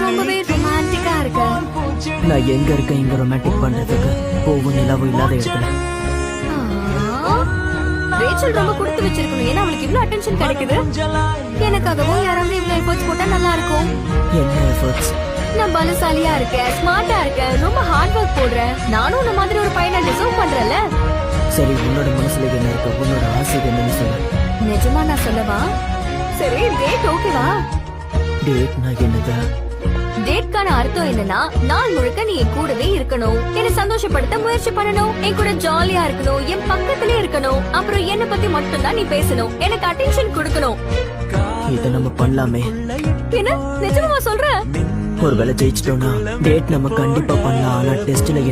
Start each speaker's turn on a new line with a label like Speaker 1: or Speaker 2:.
Speaker 1: ரொம்பவே ரொமான்டிக்கா இருக்க.
Speaker 2: நான் எங்க இருக்கேன் இங்க ரொமான்டிக் பண்றதுக்கு? பூவும் நிலவும் இல்லாத இடத்துல.
Speaker 1: ரேச்சல் ரொம்ப கொடுத்து வச்சிருக்கணும், ஏன்னா அவளுக்கு இவ்ளோ அட்டென்ஷன் கிடைக்குது. எனக்காகவும் யாராவது இவ்ளோ எஃபர்ட்ஸ் போட்டா நல்லா இருக்கும்.
Speaker 2: என்ன எஃபர்ட்ஸ்?
Speaker 1: நான் பலசாலியா இருக்கேன், ஸ்மார்ட்டா இருக்கேன், ரொம்ப ஹார்ட் ஒர்க் போடுறேன். நானும் உன்ன மாதிரி ஒரு பையனை டிசர்வ் பண்றேன்ல.
Speaker 2: சரி, உன்னோட மனசுல என்ன இருக்கு? உன்னோட ஆசை என்னன்னு சொல்லு.
Speaker 1: நிஜமா நான் சொல்லவா? சரி, டேட் ஓகேவா?
Speaker 2: டேட்னா என்னது?
Speaker 1: டேட்கான அர்த்தம் என்னன்னா, நாள் முழுக்க நீ என் கூடவே இருக்கணும், என்னை சந்தோஷப்படுத்த முயற்சி பண்ணணும், என் கூட ஜாலியா இருக்கணும், என் பக்கத்திலே இருக்கணும், அப்புறம் என்ன பத்தி மட்டும் தான் நீ பேசணும், எனக்கு அட்டென்ஷன் கொடுக்கணும்.
Speaker 2: இத நம்ம பண்ணலாமே.
Speaker 1: என்ன நிஜமா சொல்ற?
Speaker 2: ஒருவேளை ஜெயிச்சிட்டோம்னா டேட் நம்ம கண்டிப்பா பண்ணலாம். ஆனா டெஸ்ட்ல